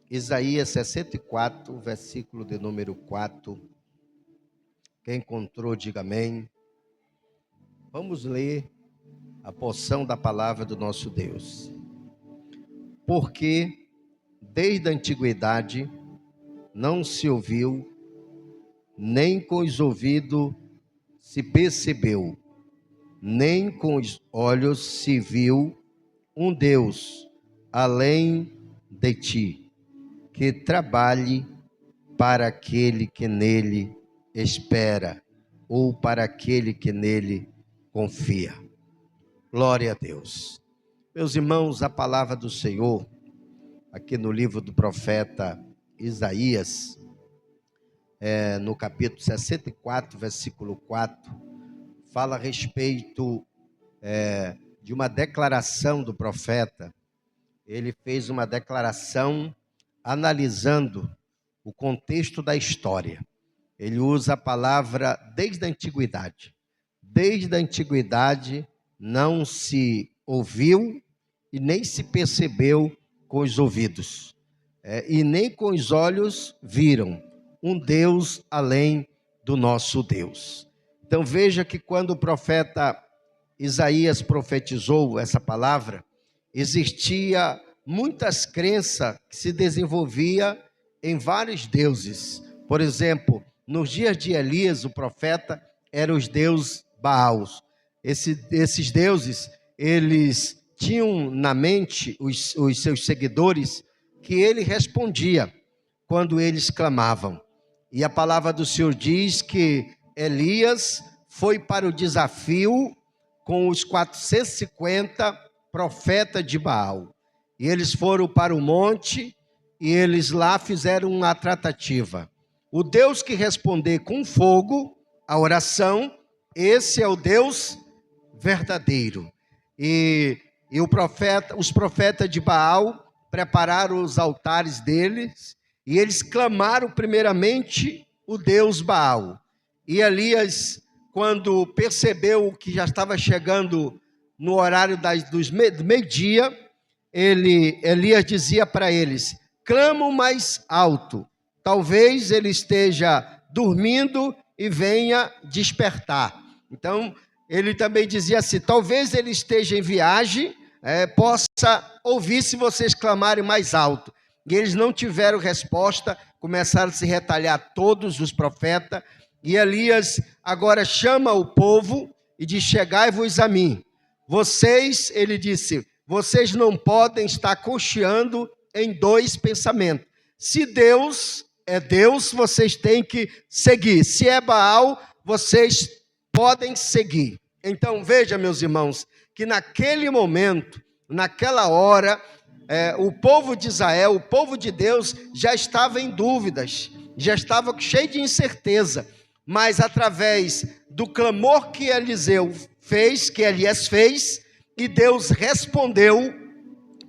Isaías 64, versículo de número 4. Quem encontrou, diga amém. Vamos ler a porção da palavra do nosso Deus. Porque desde a antiguidade não se ouviu, nem com os ouvidos se percebeu, nem com os olhos se viu um Deus além de ti, que trabalhe para aquele que nele espera, ou para aquele que nele confia. Glória a Deus. Meus irmãos, a palavra do Senhor, aqui no livro do profeta Isaías, no capítulo 64, versículo 4, fala a respeito de uma declaração do profeta. Ele fez uma declaração analisando o contexto da história. Ele usa a palavra desde a antiguidade. Desde a antiguidade não se ouviu e nem se percebeu com os ouvidos, e nem com os olhos viram um Deus além do nosso Deus. Então veja que quando o profeta Isaías profetizou essa palavra, existia muitas crenças que se desenvolvia em vários deuses. Por exemplo, nos dias de Elias, o profeta, eram os deuses Baals. Esses deuses, eles tinham na mente os seus seguidores, que ele respondia quando eles clamavam. E a palavra do Senhor diz que Elias foi para o desafio com os 450 profetas de Baal. E eles foram para o monte e eles lá fizeram uma tratativa. O Deus que responder com fogo a oração, esse é o Deus verdadeiro. E os profetas de Baal prepararam os altares deles e eles clamaram primeiramente o Deus Baal. E Elias, quando percebeu que já estava chegando no horário do meio-dia, Elias dizia para eles: clamam mais alto, talvez ele esteja dormindo e venha despertar. Então, ele também dizia assim: talvez ele esteja em viagem, possa ouvir se vocês clamarem mais alto. E eles não tiveram resposta, começaram a se retalhar todos os profetas. E Elias agora chama o povo e diz: chegai-vos a mim. Vocês, ele disse, vocês não podem estar cocheando em dois pensamentos. Se Deus é Deus, vocês têm que seguir. Se é Baal, vocês podem seguir. Então veja, meus irmãos, que naquele momento, naquela hora, o povo de Israel, o povo de Deus, já estava em dúvidas, já estava cheio de incerteza. Mas através do clamor que Elias fez, e Deus respondeu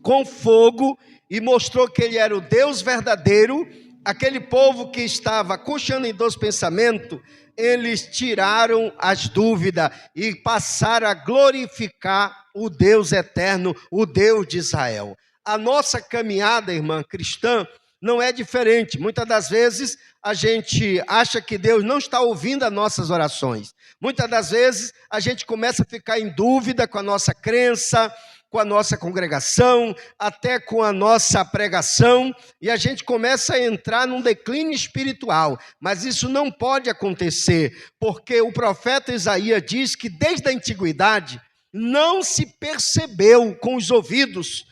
com fogo e mostrou que ele era o Deus verdadeiro, aquele povo que estava cocheando em dois pensamentos, eles tiraram as dúvidas e passaram a glorificar o Deus eterno, o Deus de Israel. A nossa caminhada, irmã cristã, não é diferente. Muitas das vezes a gente acha que Deus não está ouvindo as nossas orações. Muitas das vezes a gente começa a ficar em dúvida com a nossa crença, com a nossa congregação, até com a nossa pregação, e a gente começa a entrar num declínio espiritual. Mas isso não pode acontecer, porque o profeta Isaías diz que desde a antiguidade não se percebeu com os ouvidos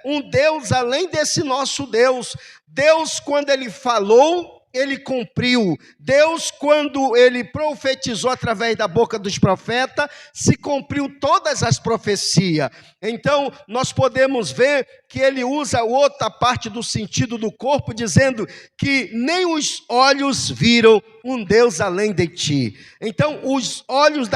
um Deus além desse nosso Deus. Deus, quando ele falou, ele cumpriu. Deus, quando ele profetizou através da boca dos profetas, se cumpriu todas as profecias. Então, nós podemos ver que ele usa outra parte do sentido do corpo, dizendo que nem os olhos viram um Deus além de ti. Então, os olhos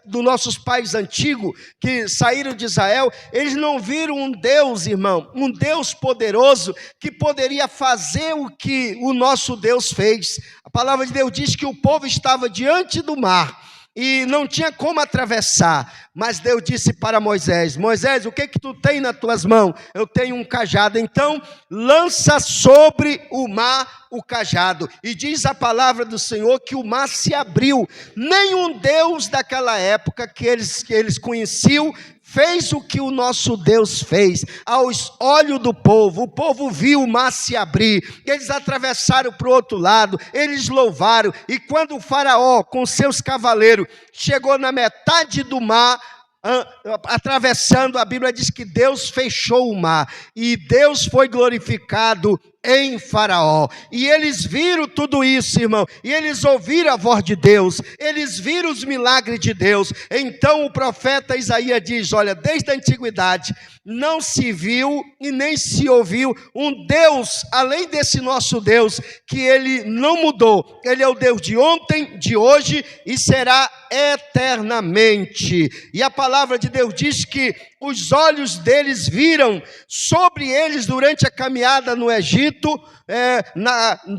dos nossos pais antigos, que saíram de Israel, eles não viram um Deus, irmão, um Deus poderoso, que poderia fazer o que o nosso Deus fez. A palavra de Deus diz que o povo estava diante do mar, e não tinha como atravessar. Mas Deus disse para Moisés: Moisés, o que tu tem nas tuas mãos? Eu tenho um cajado. Então lança sobre o mar o cajado, e diz a palavra do Senhor que o mar se abriu. Nenhum Deus daquela época que eles conheciam fez o que o nosso Deus fez. Aos olhos do povo, o povo viu o mar se abrir, eles atravessaram para o outro lado, eles louvaram, e quando o faraó com seus cavaleiros chegou na metade do mar, atravessando, a Bíblia diz que Deus fechou o mar, e Deus foi glorificado em Faraó. E eles viram tudo isso, irmão, e eles ouviram a voz de Deus, eles viram os milagres de Deus. Então o profeta Isaías diz: olha, desde a antiguidade não se viu e nem se ouviu um Deus além desse nosso Deus, que ele não mudou. Ele é o Deus de ontem, de hoje e será eternamente. E a palavra de Deus diz que os olhos deles viram sobre eles durante a caminhada no Egito,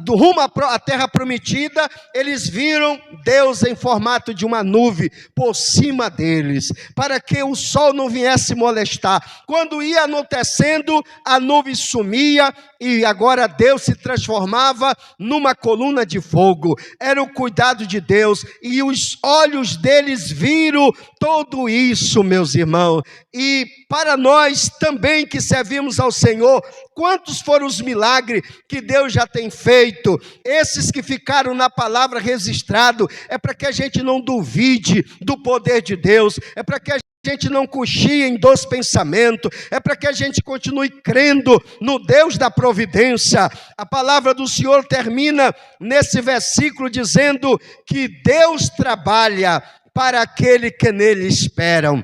do rumo à terra prometida. Eles viram Deus em formato de uma nuvem por cima deles, para que o sol não viesse molestar. Quando ia anoitecendo, a nuvem sumia, e agora Deus se transformava numa coluna de fogo. Era o cuidado de Deus, e os olhos deles viram tudo isso, meus irmãos. E para nós também que servimos ao Senhor, quantos foram os milagres que Deus já tem feito? Esses que ficaram na palavra registrado, é para que a gente não duvide do poder de Deus, é para que a gente não cochie em dois pensamentos, é para que a gente continue crendo no Deus da providência. A palavra do Senhor termina nesse versículo dizendo que Deus trabalha para aquele que nele esperam.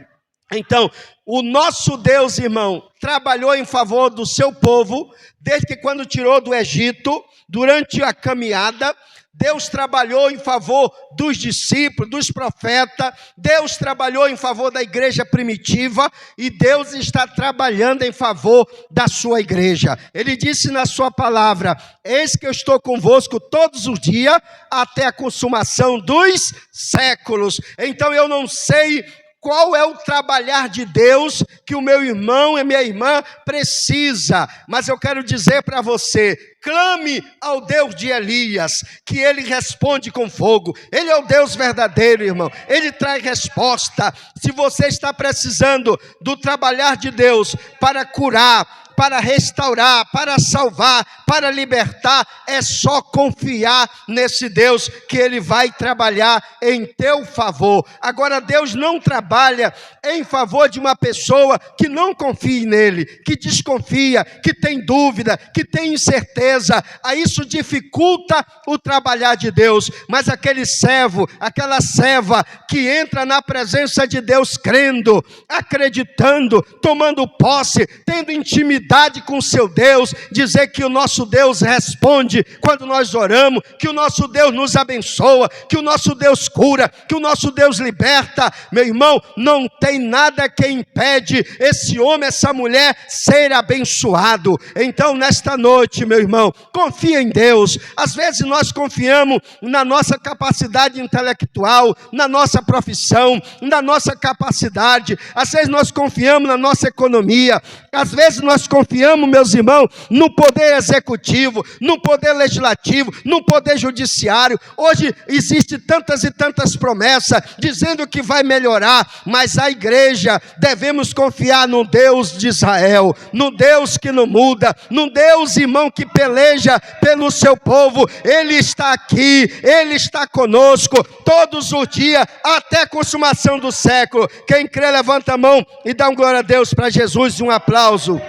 Então, o nosso Deus, irmão, trabalhou em favor do seu povo, desde que quando tirou do Egito, durante a caminhada. Deus trabalhou em favor dos discípulos, dos profetas. Deus trabalhou em favor da igreja primitiva, e Deus está trabalhando em favor da sua igreja. Ele disse na sua palavra: eis que eu estou convosco todos os dias, até a consumação dos séculos. Então eu não sei qual é o trabalhar de Deus que o meu irmão e minha irmã precisa, mas eu quero dizer para você: clame ao Deus de Elias, que ele responde com fogo. Ele é o Deus verdadeiro, irmão. Ele traz resposta. Se você está precisando do trabalhar de Deus para curar, para restaurar, para salvar, para libertar, é só confiar nesse Deus, que Ele vai trabalhar em teu favor. Agora, Deus não trabalha em favor de uma pessoa que não confie nele, que desconfia, que tem dúvida, que tem incerteza. Aí isso dificulta o trabalhar de Deus. Mas aquele servo, aquela serva que entra na presença de Deus crendo, acreditando, tomando posse, tendo intimidade com seu Deus, dizer que o nosso Deus responde quando nós oramos, que o nosso Deus nos abençoa, que o nosso Deus cura, que o nosso Deus liberta. Meu irmão, não tem nada que impede esse homem, essa mulher ser abençoado. Então nesta noite, meu irmão, confia em Deus. Às vezes nós confiamos na nossa capacidade intelectual, na nossa profissão, na nossa capacidade. Às vezes nós confiamos na nossa economia. Às vezes nós confiamos, meus irmãos, no poder executivo, no poder legislativo, no poder judiciário. Hoje existem tantas e tantas promessas dizendo que vai melhorar, mas a igreja devemos confiar no Deus de Israel, no Deus que não muda, no Deus, irmão, que peleja pelo seu povo. Ele está aqui, Ele está conosco todos os dias, até a consumação do século. Quem crê, levanta a mão e dá um glória a Deus para Jesus e um aplauso.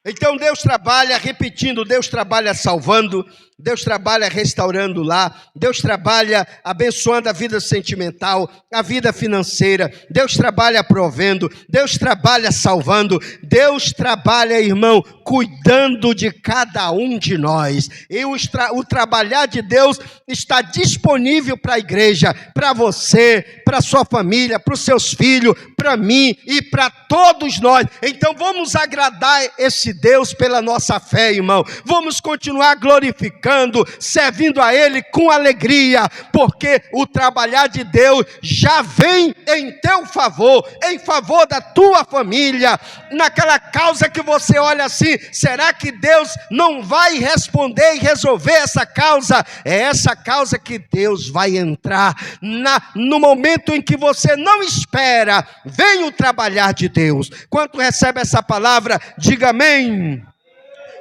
Então Deus trabalha, repetindo, Deus trabalha salvando, Deus trabalha restaurando lá, Deus trabalha abençoando a vida sentimental, a vida financeira, Deus trabalha provendo, Deus trabalha salvando, Deus trabalha, irmão, cuidando de cada um de nós. E o trabalhar de Deus está disponível para a igreja, para você, para a sua família, para os seus filhos, para mim e para todos nós. Então vamos agradar esse Deus pela nossa fé, irmão. Vamos continuar glorificando, servindo a Ele com alegria, porque o trabalhar de Deus já vem em teu favor, em favor da tua família, naquela causa que você olha assim, será que Deus não vai responder e resolver essa causa? É essa causa que Deus vai entrar, no momento em que você não espera, vem o trabalhar de Deus. Quanto recebe essa palavra, diga amém.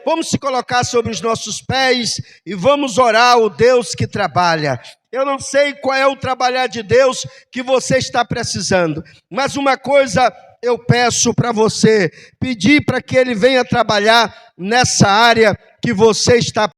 Vamos se colocar sobre os nossos pés e vamos orar ao Deus que trabalha. Eu não sei qual é o trabalhar de Deus que você está precisando, mas uma coisa eu peço para você, pedir para que Ele venha trabalhar nessa área que você está